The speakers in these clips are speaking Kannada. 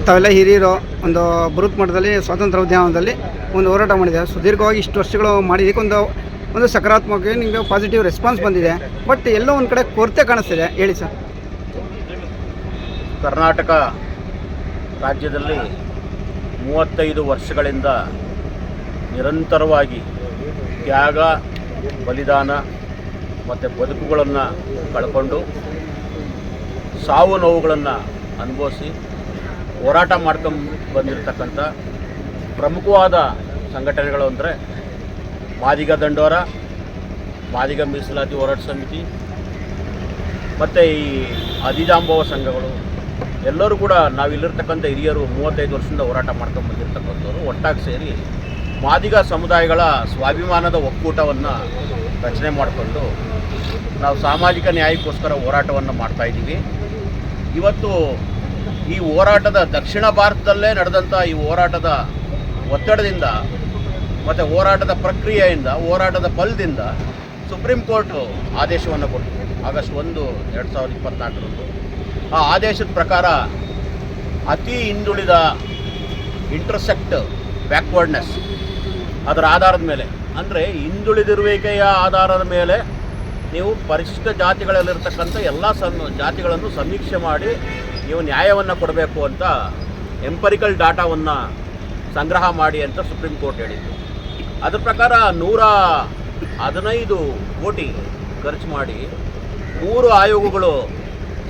ತಾವೆಲ್ಲ ಹಿರಿಯರು ಒಂದು ಬೃಹತ್ ಮಟ್ಟದಲ್ಲಿ ಸ್ವಾತಂತ್ರ್ಯ ಉದ್ಯಾನವನದಲ್ಲಿ ಒಂದು ಹೋರಾಟ ಮಾಡಿದೆ. ಸುದೀರ್ಘವಾಗಿ ಇಷ್ಟು ವರ್ಷಗಳು ಮಾಡಿದ್ದಕ್ಕೆ ಒಂದು ಸಕಾರಾತ್ಮಕವಾಗಿ ನಿಮಗೆ ಪಾಸಿಟಿವ್ ರೆಸ್ಪಾನ್ಸ್ ಬಂದಿದೆ. ಬಟ್ ಎಲ್ಲೋ ಒಂದು ಕಡೆ ಕೊರತೆ ಕಾಣಿಸ್ತಿದೆ, ಹೇಳಿ ಸರ್. ಕರ್ನಾಟಕ ರಾಜ್ಯದಲ್ಲಿ 35 ವರ್ಷಗಳಿಂದ ನಿರಂತರವಾಗಿ ತ್ಯಾಗ, ಬಲಿದಾನ ಮತ್ತು ಬದುಕುಗಳನ್ನು ಕಳ್ಕೊಂಡು ಸಾವು ನೋವುಗಳನ್ನು ಅನುಭವಿಸಿ ಹೋರಾಟ ಮಾಡ್ಕೊಂಡು ಬಂದಿರತಕ್ಕಂಥ ಪ್ರಮುಖವಾದ ಸಂಘಟನೆಗಳು ಅಂದರೆ ಮಾದಿಗ ದಂಡೋರ, ಮಾದಿಗ ಮೀಸಲಾತಿ ಹೋರಾಟ ಸಮಿತಿ ಮತ್ತು ಈ ಅದಿಜಾಂಬವ ಸಂಘಗಳು ಎಲ್ಲರೂ ಕೂಡ ನಾವಿಲ್ಲಿರ್ತಕ್ಕಂಥ ಹಿರಿಯರು 35 ವರ್ಷದಿಂದ ಹೋರಾಟ ಮಾಡ್ಕೊಂಡು ಬಂದಿರತಕ್ಕಂಥವ್ರು ಒಟ್ಟಾಗಿ ಸೇರಿ ಮಾದಿಗ ಸಮುದಾಯಗಳ ಸ್ವಾಭಿಮಾನದ ಒಕ್ಕೂಟವನ್ನು ರಚನೆ ಮಾಡಿಕೊಂಡು ನಾವು ಸಾಮಾಜಿಕ ನ್ಯಾಯಕ್ಕೋಸ್ಕರ ಹೋರಾಟವನ್ನು ಮಾಡ್ತಾಯಿದ್ದೀವಿ. ಇವತ್ತು ಈ ಹೋರಾಟದ ದಕ್ಷಿಣ ಭಾರತದಲ್ಲೇ ನಡೆದಂಥ ಈ ಹೋರಾಟದ ಒತ್ತಡದಿಂದ ಮತ್ತು ಹೋರಾಟದ ಪ್ರಕ್ರಿಯೆಯಿಂದ, ಹೋರಾಟದ ಫಲದಿಂದ ಸುಪ್ರೀಂ ಕೋರ್ಟು ಆದೇಶವನ್ನು ಕೊಟ್ಟು ಆಗಸ್ಟ್ 1, 2024 ಆ ಆದೇಶದ ಪ್ರಕಾರ ಅತಿ ಹಿಂದುಳಿದ ಇಂಟರ್ಸೆಕ್ಟ್ ಬ್ಯಾಕ್ವರ್ಡ್ನೆಸ್ ಅದರ ಆಧಾರದ ಮೇಲೆ, ಅಂದರೆ ಹಿಂದುಳಿದಿರುವಿಕೆಯ ಆಧಾರದ ಮೇಲೆ ನೀವು ಪರಿಶಿಷ್ಟ ಜಾತಿಗಳಲ್ಲಿರ್ತಕ್ಕಂಥ ಎಲ್ಲ ಜಾತಿಗಳನ್ನು ಸಮೀಕ್ಷೆ ಮಾಡಿ ನೀವು ನ್ಯಾಯವನ್ನು ಕೊಡಬೇಕು ಅಂತ ಎಂಪರಿಕಲ್ ಡಾಟಾವನ್ನು ಸಂಗ್ರಹ ಮಾಡಿ ಅಂತ ಸುಪ್ರೀಂ ಕೋರ್ಟ್ ಹೇಳಿತ್ತು. ಅದರ ಪ್ರಕಾರ 115 ಕೋಟಿ ಖರ್ಚು ಮಾಡಿ 3 ಆಯೋಗಗಳು,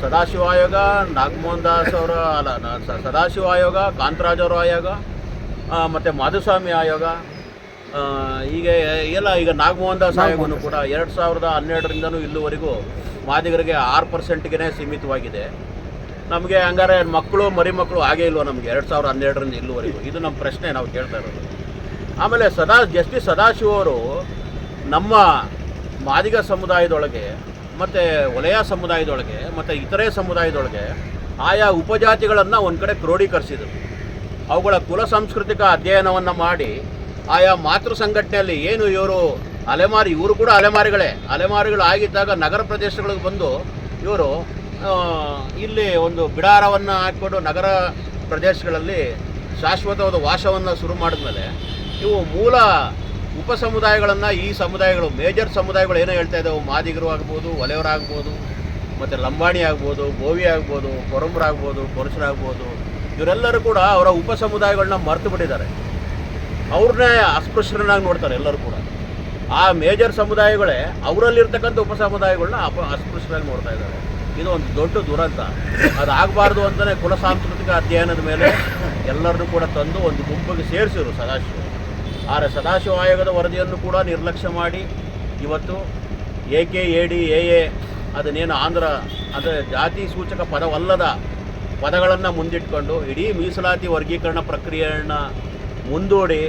ಸದಾಶಿವ ಆಯೋಗ, ನಾಗಮೋಹನ್ ದಾಸ್ ಅವರ ಸದಾಶಿವ ಆಯೋಗ, ಕಾಂತರಾಜ್ ಅವರ ಆಯೋಗ ಮತ್ತು ಮಾಧುಸ್ವಾಮಿ ಆಯೋಗ, ಹೀಗೆ ಎಲ್ಲ, ಈಗ ನಾಗಮೋಹನ್ ದಾಸ್ ಆಯೋಗನೂ ಕೂಡ 2012ರಿಂದನೂ ಇಲ್ಲಿವರೆಗೂ ಮಾದಿಗರಿಗೆ 6%ಗೆ ಸೀಮಿತವಾಗಿದೆ. ನಮಗೆ ಹಂಗಾರೆ ಮಕ್ಕಳು ಮರಿಮಕ್ಕಳು ಆಗೇ ಇಲ್ವ ನಮಗೆ 2012ರಿಂದ ಇಲ್ಲಿವರೆಗೂ? ಇದು ನಮ್ಮ ಪ್ರಶ್ನೆ ನಾವು ಕೇಳ್ತಾ ಇರೋದು. ಆಮೇಲೆ ಜಸ್ಟಿಸ್ ಸದಾಶಿವ ಅವರು ನಮ್ಮ ಮಾದಿಗ ಸಮುದಾಯದೊಳಗೆ ಮತ್ತು ವಲಯ ಸಮುದಾಯದೊಳಗೆ ಮತ್ತು ಇತರೆ ಸಮುದಾಯದೊಳಗೆ ಆಯಾ ಉಪಜಾತಿಗಳನ್ನು ಒಂದು ಕಡೆ ಕ್ರೋಢೀಕರಿಸಿದರು. ಅವುಗಳ ಕುಲ ಸಾಂಸ್ಕೃತಿಕ ಅಧ್ಯಯನವನ್ನು ಮಾಡಿ ಆಯಾ ಮಾತೃ ಸಂಘಟನೆಯಲ್ಲಿ ಏನು ಇವರು ಇವರು ಕೂಡ ಅಲೆಮಾರಿಗಳು ಆಗಿದ್ದಾಗ ನಗರ ಪ್ರದೇಶಗಳಿಗೆ ಬಂದು ಇವರು ಇಲ್ಲಿ ಒಂದು ಬಿಡಾರವನ್ನು ಹಾಕಿಕೊಂಡು ನಗರ ಪ್ರದೇಶಗಳಲ್ಲಿ ಶಾಶ್ವತವಾದ ವಾಸವನ್ನು ಶುರು ಮಾಡಿದ್ಮೇಲೆ ಇವು ಮೂಲ ಉಪ ಸಮುದಾಯಗಳನ್ನು ಈ ಸಮುದಾಯಗಳು, ಮೇಜರ್ ಸಮುದಾಯಗಳು ಏನೋ ಹೇಳ್ತಾ ಇದ್ದಾವೆ, ಮಾದಿಗರು ಆಗ್ಬೋದು, ಒಲೆಯವರಾಗ್ಬೋದು, ಮತ್ತು ಲಂಬಾಣಿ ಆಗ್ಬೋದು, ಬೋವಿ ಆಗ್ಬೋದು, ಕೊರಂಬರಾಗ್ಬೋದು, ಪುರುಷರಾಗ್ಬೋದು, ಇವರೆಲ್ಲರೂ ಕೂಡ ಅವರ ಉಪ ಸಮುದಾಯಗಳನ್ನ ಮರೆತು ಬಿಟ್ಟಿದ್ದಾರೆ. ಅವ್ರನ್ನೇ ಅಸ್ಪೃಶ್ಯರನ್ನಾಗಿ ನೋಡ್ತಾರೆ ಎಲ್ಲರೂ ಕೂಡ. ಆ ಮೇಜರ್ ಸಮುದಾಯಗಳೇ ಅವರಲ್ಲಿರ್ತಕ್ಕಂಥ ಉಪ ಸಮುದಾಯಗಳನ್ನ ಅಸ್ಪೃಶ್ಯರಾಗಿ ನೋಡ್ತಾ ಇದ್ದಾರೆ. ಇದು ಒಂದು ದೊಡ್ಡ ದುರಂತ. ಅದಾಗಬಾರ್ದು ಅಂತಲೇ ಕುಲ ಸಾಂಸ್ಕೃತಿಕ ಅಧ್ಯಯನದ ಮೇಲೆ ಎಲ್ಲರನ್ನೂ ಕೂಡ ತಂದು ಒಂದು ಗುಂಪಿಗೆ ಸೇರಿಸಿರು ಸದಾಶಿವ. ಆದರೆ ಸದಾಶಿವ ಆಯೋಗದ ವರದಿಯನ್ನು ಕೂಡ ನಿರ್ಲಕ್ಷ್ಯ ಮಾಡಿ ಇವತ್ತು AKAD AA ಅದನ್ನೇನು ಆಂಧ್ರ ಅಂದರೆ ಜಾತಿ ಸೂಚಕ ಪದವಲ್ಲದ ಪದಗಳನ್ನು ಮುಂದಿಟ್ಕೊಂಡು ಇಡೀ ಮೀಸಲಾತಿ ವರ್ಗೀಕರಣ ಪ್ರಕ್ರಿಯೆಯನ್ನು ಮುಂದೂಡಿ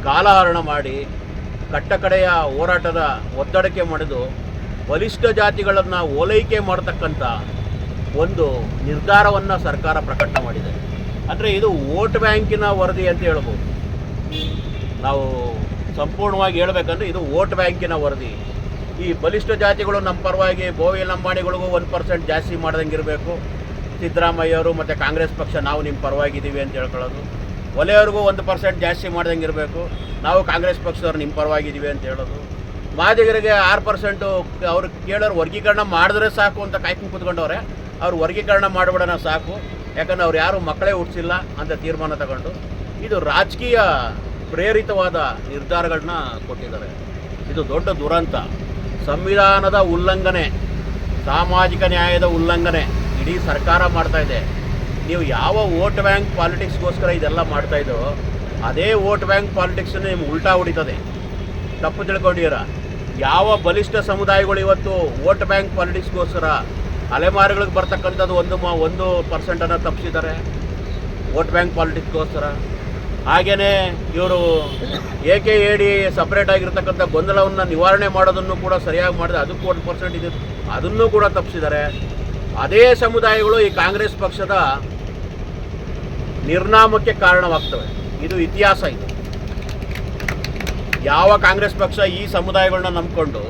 ಕಾಲಹರಣ ಮಾಡಿ ಕಟ್ಟಕಡೆಯ ಹೋರಾಟದ ಒತ್ತಡಕ್ಕೆ ಮಾಡಿದು ಬಲಿಷ್ಠ ಜಾತಿಗಳನ್ನು ಓಲೈಕೆ ಮಾಡತಕ್ಕಂಥ ಒಂದು ನಿರ್ಧಾರವನ್ನು ಸರ್ಕಾರ ಪ್ರಕಟ ಮಾಡಿದೆ. ಅಂದರೆ ಇದು ವೋಟ್ ಬ್ಯಾಂಕಿನ ವರದಿ ಅಂತ ಹೇಳ್ಬೋದು. ನಾವು ಸಂಪೂರ್ಣವಾಗಿ ಹೇಳಬೇಕಂದ್ರೆ ಇದು ವೋಟ್ ಬ್ಯಾಂಕಿನ ವರದಿ. ಈ ಬಲಿಷ್ಠ ಜಾತಿಗಳು ನಮ್ಮ ಪರವಾಗಿ ಬೋವಿ ಲಂಬಾಣಿಗಳಿಗೂ 1% ಜಾಸ್ತಿ ಮಾಡ್ದಂಗೆ ಇರಬೇಕು. ಸಿದ್ದರಾಮಯ್ಯವರು ಮತ್ತು ಕಾಂಗ್ರೆಸ್ ಪಕ್ಷ ನಾವು ನಿಮ್ಮ ಪರವಾಗಿದ್ದೀವಿ ಅಂತ ಹೇಳ್ಕೊಳ್ಳೋದು. ಒಲೆಯವ್ರಿಗೂ 1% ಜಾಸ್ತಿ ಮಾಡ್ದಂಗೆ ಇರಬೇಕು, ನಾವು ಕಾಂಗ್ರೆಸ್ ಪಕ್ಷದವ್ರು ನಿಮ್ಮ ಪರವಾಗಿದ್ದೀವಿ ಅಂತ ಹೇಳೋದು. ಮಾದಿಗರಿಗೆ 6% ಅವ್ರು ಕೇಳೋರು ವರ್ಗೀಕರಣ ಮಾಡಿದ್ರೆ ಸಾಕು ಅಂತ ಕಾಯ್ಕೊಂಡು ಕೂತ್ಕೊಂಡವ್ರೆ. ಅವ್ರು ವರ್ಗೀಕರಣ ಮಾಡಿಬಿಡೋಣ ಸಾಕು, ಯಾಕಂದರೆ ಅವ್ರು ಯಾರು ಮಕ್ಕಳೇ ಹುಟ್ಟಿಸಿಲ್ಲ ಅಂತ ತೀರ್ಮಾನ ತಗೊಂಡು ಇದು ರಾಜಕೀಯ ಪ್ರೇರಿತವಾದ ನಿರ್ಧಾರಗಳನ್ನ ಕೊಟ್ಟಿದ್ದಾರೆ. ಇದು ದೊಡ್ಡ ದುರಂತ, ಸಂವಿಧಾನದ ಉಲ್ಲಂಘನೆ, ಸಾಮಾಜಿಕ ನ್ಯಾಯದ ಉಲ್ಲಂಘನೆ ಇಡೀ ಸರ್ಕಾರ ಮಾಡ್ತಾಯಿದೆ. ನೀವು ಯಾವ ವೋಟ್ ಬ್ಯಾಂಕ್ ಪಾಲಿಟಿಕ್ಸ್ಗೋಸ್ಕರ ಇದೆಲ್ಲ ಮಾಡ್ತಾಯಿದ್ದೋ ಅದೇ ವೋಟ್ ಬ್ಯಾಂಕ್ ಪಾಲಿಟಿಕ್ಸನ್ನು ನಿಮ್ಗೆ ಉಲ್ಟಾ ಹೊಡಿತದೆ. ತಪ್ಪು ತಿಳ್ಕೊಂಡಿರ. ಯಾವ ಬಲಿಷ್ಠ ಸಮುದಾಯಗಳು ಇವತ್ತು ವೋಟ್ ಬ್ಯಾಂಕ್ ಪಾಲಿಟಿಕ್ಸ್ಗೋಸ್ಕರ ಅಲೆಮಾರಿಗಳಿಗೆ ಬರ್ತಕ್ಕಂಥದ್ದು 1% ತಪ್ಪಿಸಿದ್ದಾರೆ ವೋಟ್ ಬ್ಯಾಂಕ್ ಪಾಲಿಟಿಕ್ಸ್ಗೋಸ್ಕರ. ಹಾಗೆಯೇ ಇವರು AKAD ಸಪ್ರೇಟ್ ಆಗಿರ್ತಕ್ಕಂಥ ಗೊಂದಲವನ್ನು ನಿವಾರಣೆ ಮಾಡೋದನ್ನು ಕೂಡ ಸರಿಯಾಗಿ ಮಾಡಿದೆ, ಅದಕ್ಕೂ 1% ಇದೆ, ಅದನ್ನು ಕೂಡ ತಪ್ಪಿಸಿದ್ದಾರೆ. ಅದೇ ಸಮುದಾಯಗಳು ಈ ಕಾಂಗ್ರೆಸ್ ಪಕ್ಷದ ನಿರ್ನಾಮಕ್ಕೆ ಕಾರಣವಾಗ್ತವೆ. ಇದು ಇತಿಹಾಸ. ಇದು ಯಾವ ಕಾಂಗ್ರೆಸ್ ಪಕ್ಷ ಈ ಸಮುದಾಯಗಳನ್ನ ನಂಬಿಕೊಂಡು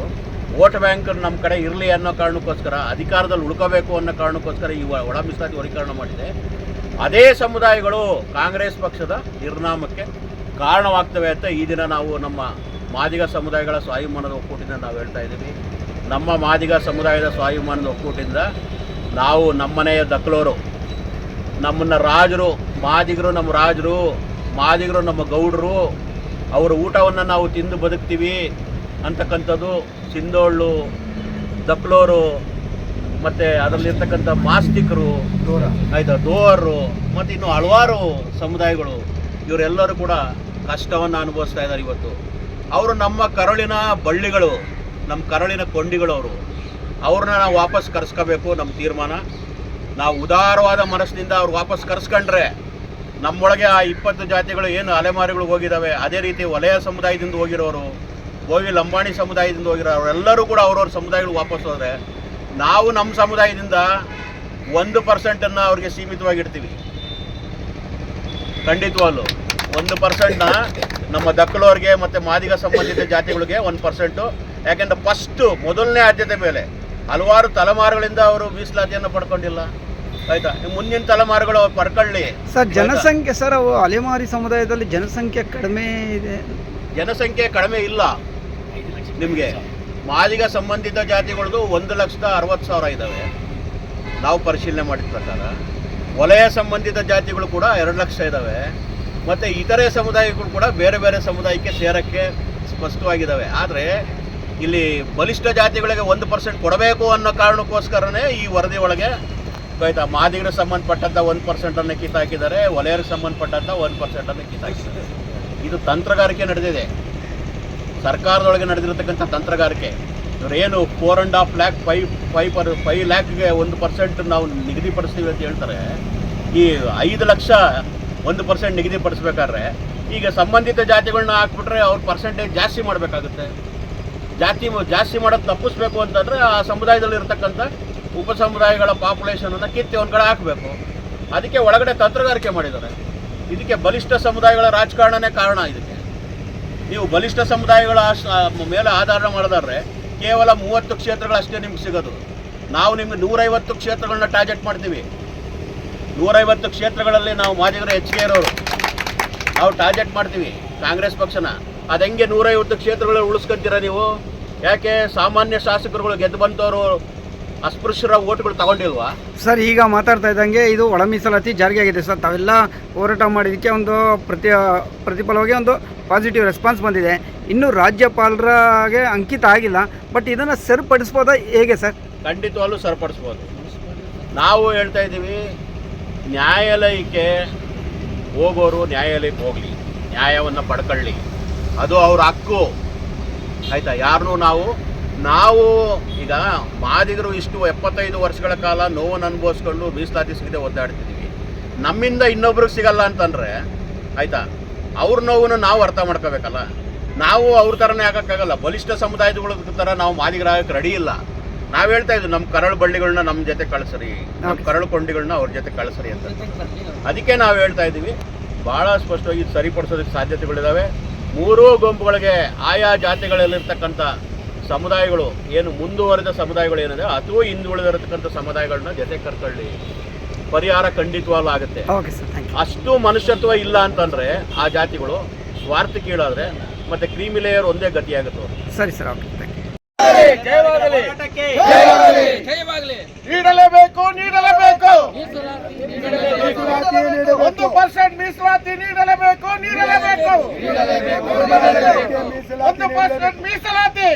ವೋಟ್ ಬ್ಯಾಂಕ್ ನಮ್ಮ ಕಡೆ ಇರಲಿ ಅನ್ನೋ ಕಾರಣಕ್ಕೋಸ್ಕರ, ಅಧಿಕಾರದಲ್ಲಿ ಉಳ್ಕೋಬೇಕು ಅನ್ನೋ ಕಾರಣಕ್ಕೋಸ್ಕರ ಈ ಒಳ ಮೀಸಲಾತಿ ವರ್ಗೀಕರಣ ಮಾಡಿದೆ. ಅದೇ ಸಮುದಾಯಗಳು ಕಾಂಗ್ರೆಸ್ ಪಕ್ಷದ ನಿರ್ನಾಮಕ್ಕೆ ಕಾರಣವಾಗ್ತವೆ ಅಂತ ಈ ದಿನ ನಾವು ನಮ್ಮ ಮಾದಿಗ ಸಮುದಾಯಗಳ ಸ್ವಾಭಿಮಾನದ ಒಕ್ಕೂಟದಿಂದ ನಾವು ಹೇಳ್ತಾ ಇದ್ದೀವಿ. ನಮ್ಮ ಮಾದಿಗ ಸಮುದಾಯದ ಸ್ವಾಭಿಮಾನದ ಒಕ್ಕೂಟದಿಂದ ನಾವು ನಮ್ಮನೆಯ ದಕ್ಕಲೋರು, ನಮ್ಮನ್ನು ರಾಜರು, ಮಾದಿಗರು ನಮ್ಮ ರಾಜರು, ಮಾದಿಗರು ನಮ್ಮ ಗೌಡರು, ಅವರ ಊಟವನ್ನು ನಾವು ತಿಂದು ಬದುಕ್ತೀವಿ ಅಂತಕ್ಕಂಥದ್ದು ಸಿಂಧೋಳ್ಳು, ದಕ್ಕಲೋರು, ಮತ್ತು ಅದರಲ್ಲಿರ್ತಕ್ಕಂಥ ಮಾಸ್ತಿಕರು, ಆಯಿತಾ, ದೋರು, ಮತ್ತು ಇನ್ನು ಹಲವಾರು ಸಮುದಾಯಗಳು ಇವರೆಲ್ಲರೂ ಕೂಡ ಕಷ್ಟವನ್ನು ಅನುಭವಿಸ್ತಾ ಇದ್ದಾರೆ ಇವತ್ತು. ಅವರು ನಮ್ಮ ಕರುಳಿನ ಬಳ್ಳಿಗಳು, ನಮ್ಮ ಕರುಳಿನ ಕೊಂಡಿಗಳು. ಅವ್ರನ್ನ ನಾವು ವಾಪಸ್ ಕರೆಸ್ಕೋಬೇಕು. ನಮ್ಮ ತೀರ್ಮಾನ, ನಾವು ಉದಾರವಾದ ಮನಸ್ಸಿನಿಂದ ಅವ್ರು ವಾಪಸ್ ಕರೆಸ್ಕೊಂಡ್ರೆ ನಮ್ಮೊಳಗೆ ಆ 20 ಜಾತಿಗಳು ಏನು ಅಲೆಮಾರಿಗಳು ಹೋಗಿದ್ದಾವೆ, ಅದೇ ರೀತಿ ವಲಯ ಸಮುದಾಯದಿಂದ ಹೋಗಿರೋರು, ಗೋವಿ ಲಂಬಾಣಿ ಸಮುದಾಯದಿಂದ ಹೋಗಿರೋರು, ಅವರೆಲ್ಲರೂ ಕೂಡ ಅವ್ರವ್ರ ಸಮುದಾಯಗಳು ವಾಪಸ್ ಹೋದರೆ ನಾವು ನಮ್ಮ ಸಮುದಾಯದಿಂದ 1% ಅವ್ರಿಗೆ ಸೀಮಿತವಾಗಿಡ್ತೀವಿ. ಖಂಡಿತವಾಗ್ಲು 1%ನ ನಮ್ಮ ದಕ್ಕಲೋರಿಗೆ ಮತ್ತು ಮಾದಿಗ ಸಂಬಂಧಿತ ಜಾತಿಗಳಿಗೆ 1%. ಯಾಕೆಂದರೆ ಮೊದಲನೇ ಆದ್ಯತೆ ಮೇಲೆ ಹಲವಾರು ತಲೆಮಾರುಗಳಿಂದ ಅವರು ಮೀಸಲಾತಿಯನ್ನು ಪಡ್ಕೊಂಡಿಲ್ಲ. ಆಯ್ತಾ, ಮುಂದಿನ ತಲೆಮಾರುಗಳು ಪಡ್ಕೊಳ್ಳಿ. ಸರ್, ಜನಸಂಖ್ಯೆ ಸರ್, ಅವು ಅಲೆಮಾರಿ ಸಮುದಾಯದಲ್ಲಿ ಜನಸಂಖ್ಯೆ ಕಡಿಮೆ ಇದೆ. ಜನಸಂಖ್ಯೆ ಕಡಿಮೆ ಇಲ್ಲ. ನಿಮಗೆ ಮಾದಿಗ ಸಂಬಂಧಿತ ಜಾತಿಗಳದು 1,60,60,000 ಇದ್ದಾವೆ ನಾವು ಪರಿಶೀಲನೆ ಮಾಡಿದ ಪ್ರಕಾರ. ವಲಯ ಸಂಬಂಧಿತ ಜಾತಿಗಳು ಕೂಡ 2 ಲಕ್ಷ ಇದ್ದಾವೆ. ಮತ್ತು ಇತರೆ ಸಮುದಾಯಗಳು ಕೂಡ ಬೇರೆ ಬೇರೆ ಸಮುದಾಯಕ್ಕೆ ಸೇರೋಕ್ಕೆ ಸ್ಪಷ್ಟವಾಗಿದ್ದಾವೆ. ಆದರೆ ಇಲ್ಲಿ ಬಲಿಷ್ಠ ಜಾತಿಗಳಿಗೆ 1% ಕೊಡಬೇಕು ಅನ್ನೋ ಕಾರಣಕ್ಕೋಸ್ಕರನೇ ಈ ವರದಿ ಒಳಗೆ ಆಯ್ತಾ ಮಾದಿಗರಿಗೆ ಸಂಬಂಧಪಟ್ಟಂಥ 1%ಅನ್ನು ಕಿತ್ತಾಕಿದ್ದಾರೆ, ವಲಯರಿಗೆ ಸಂಬಂಧಪಟ್ಟಂಥ 1%ಅನ್ನು ಕಿತ್ತಾಕಿದ್ದಾರೆ. ಇದು ತಂತ್ರಗಾರಿಕೆ ನಡೆದಿದೆ, ಸರ್ಕಾರದೊಳಗೆ ನಡೆದಿರತಕ್ಕಂಥ ತಂತ್ರಗಾರಿಕೆ. ಇವರೇನು 4.5 lakh 5 ಲ್ಯಾಕ್ಗೆ 1% ನಾವು ನಿಗದಿಪಡಿಸ್ತೀವಿ ಅಂತ ಹೇಳ್ತಾರೆ. ಈ 5 ಲಕ್ಷ 1% ನಿಗದಿಪಡಿಸ್ಬೇಕಾದ್ರೆ ಈಗ ಸಂಬಂಧಿತ ಜಾತಿಗಳನ್ನ ಹಾಕ್ಬಿಟ್ರೆ ಅವ್ರ ಪರ್ಸೆಂಟೇಜ್ ಜಾಸ್ತಿ ಮಾಡಬೇಕಾಗುತ್ತೆ. ಜಾಸ್ತಿ ಮಾಡೋದು ತಪ್ಪಿಸ್ಬೇಕು ಅಂತಂದರೆ ಆ ಸಮುದಾಯದಲ್ಲಿ ಇರತಕ್ಕಂಥ ಉಪ ಸಮುದಾಯಗಳ ಪಾಪ್ಯುಲೇಷನನ್ನು ಕಿತ್ತಿ ಒಂದು ಕಡೆ ಹಾಕಬೇಕು. ಅದಕ್ಕೆ ಒಳಗಡೆ ತಂತ್ರಗಾರಿಕೆ ಮಾಡಿದ್ದಾರೆ. ಇದಕ್ಕೆ ಬಲಿಷ್ಠ ಸಮುದಾಯಗಳ ರಾಜಕಾರಣನೇ ಕಾರಣ. ಇದಕ್ಕೆ ನೀವು ಬಲಿಷ್ಠ ಸಮುದಾಯಗಳ ಮೇಲೆ ಆಧಾರ ಮಾಡಿದ್ರೆ ಕೇವಲ 30 ಕ್ಷೇತ್ರಗಳಷ್ಟೇ ನಿಮ್ಗೆ ಸಿಗೋದು. ನಾವು ನಿಮ್ಗೆ 150 ಕ್ಷೇತ್ರಗಳನ್ನ ಟಾರ್ಗೆಟ್ ಮಾಡ್ತೀವಿ. 150 ಕ್ಷೇತ್ರಗಳಲ್ಲಿ ನಾವು ಮಾದಿಗರು ಹೆಚ್ಚಿಗೆ ಇರೋರು ನಾವು ಟಾರ್ಗೆಟ್ ಮಾಡ್ತೀವಿ ಕಾಂಗ್ರೆಸ್ ಪಕ್ಷನ. ಅದು ಹೆಂಗೆ 150 ಕ್ಷೇತ್ರಗಳಲ್ಲಿ ಉಳಿಸ್ಕೊಂತೀರ ನೀವು? ಯಾಕೆ ಸಾಮಾನ್ಯ ಶಾಸಕರುಗಳು ಗೆದ್ದು ಬಂದವರು ಅಸ್ಪೃಶ್ಯರ ಓಟ್ಗಳು ತಗೊಂಡಿಲ್ವಾ? ಸರ್, ಈಗ ಮಾತಾಡ್ತಾ ಇದ್ದಂಗೆ ಇದು ಒಳ ಮೀಸಲಾತಿ ಜಾರಿಗೆ ಆಗಿದೆ ಸರ್. ತಾವೆಲ್ಲ ಹೋರಾಟ ಮಾಡಿದ್ದಕ್ಕೆ ಒಂದು ಪ್ರತಿಫಲವಾಗಿ ಒಂದು ಪಾಸಿಟಿವ್ ರೆಸ್ಪಾನ್ಸ್ ಬಂದಿದೆ. ಇನ್ನೂ ರಾಜ್ಯಪಾಲರಾಗೆ ಅಂಕಿತ ಆಗಿಲ್ಲ, ಬಟ್ ಇದನ್ನು ಸರಿಪಡಿಸ್ಬೋದಾ ಹೇಗೆ ಸರ್? ಖಂಡಿತವಾಗ್ಲೂ ಸರಿಪಡಿಸ್ಬೋದು. ನಾವು ಹೇಳ್ತಾ ಇದ್ದೀವಿ, ನ್ಯಾಯಾಲಯಕ್ಕೆ ಹೋಗೋರು ನ್ಯಾಯಾಲಯಕ್ಕೆ ಹೋಗಲಿ, ನ್ಯಾಯವನ್ನು ಪಡ್ಕೊಳ್ಳಿ, ಅದು ಅವ್ರ ಹಕ್ಕು. ಆಯಿತಾ, ಯಾರನ್ನೂ ನಾವು ಈಗ ಮಾದಿಗರು ಇಷ್ಟು 75 ವರ್ಷಗಳ ಕಾಲ ನೋವನ್ನು ಅನುಭವಿಸ್ಕೊಂಡು ಮೀಸಲಾತಿ ಸಿಗದೆ ಒದ್ದಾಡ್ತಿದ್ದೀವಿ. ನಮ್ಮಿಂದ ಇನ್ನೊಬ್ರಿಗೆ ಸಿಗಲ್ಲ ಅಂತಂದರೆ ಆಯಿತಾ, ಅವ್ರ ನೋವನ್ನು ನಾವು ಅರ್ಥ ಮಾಡ್ಕೋಬೇಕಲ್ಲ. ನಾವು ಅವ್ರ ಥರನೇ ಆಗೋಕ್ಕಾಗಲ್ಲ. ಬಲಿಷ್ಠ ಸಮುದಾಯಗಳ ಥರ ನಾವು ಮಾದಿಗರಾಗಕ್ಕೆ ರೆಡಿ ಇಲ್ಲ. ನಾವು ಹೇಳ್ತಾ ಇದ್ವಿ, ನಮ್ಮ ಕರಳು ಬಳ್ಳಿಗಳನ್ನ ನಮ್ಮ ಜೊತೆ ಕಳಿಸ್ರಿ, ನಮ್ಮ ಕರಳು ಕೊಂಡಿಗಳನ್ನ ಅವ್ರ ಜೊತೆ ಕಳಿಸ್ರಿ ಅಂತ. ಅದಕ್ಕೆ ನಾವು ಹೇಳ್ತಾ ಇದ್ದೀವಿ, ಭಾಳ ಸ್ಪಷ್ಟವಾಗಿ ಸರಿಪಡಿಸೋದಕ್ಕೆ ಸಾಧ್ಯತೆಗಳಿದ್ದಾವೆ. 3 ಗುಂಪುಗಳಿಗೆ ಆಯಾ ಜಾತಿಗಳಲ್ಲಿರ್ತಕ್ಕಂಥ ಸಮುದಾಯಗಳು ಏನು ಮುಂದುವರೆದ ಸಮುದಾಯಗಳು ಏನಿದೆ ಅಥವಾ ಹಿಂದುಳಿದಿರತಕ್ಕಂಥ ಸಮುದಾಯಗಳನ್ನ ಜೊತೆ ಕರ್ಕೊಳ್ಳಿ, ಪರಿಹಾರ ಖಂಡಿತವಾಗ್ಲೂ ಆಗುತ್ತೆ. ಅಷ್ಟು ಮನುಷ್ಯತ್ವ ಇಲ್ಲ ಅಂತಂದರೆ ಆ ಜಾತಿಗಳು ಸ್ವಾರ್ಥ ಕೀಳಾದರೆ ಮತ್ತು ಕ್ರೀಮಿ ಲೇಯರ್ ಒಂದೇ ಗತಿಯಾಗುತ್ತೆ. ಸರಿ ಸರ್, ಓಕೆ, ಥ್ಯಾಂಕ್ ಯು. ನೀಡಲೇಬೇಕು 1% ಮೀಸಲಾತಿ ನೀಡಲೇಬೇಕು 1% ಮೀಸಲಾತಿ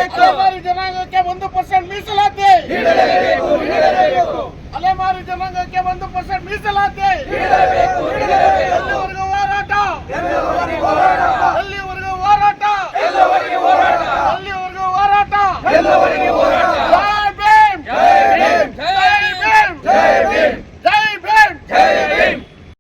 ಅಲೆಮಾರಿ ಜನಾಂಗಕ್ಕೆ 1% ಮೀಸಲಾತಿ ಅಲೆಮಾರಿ ಜನಾಂಗಕ್ಕೆ 1% ಮೀಸಲಾತಿ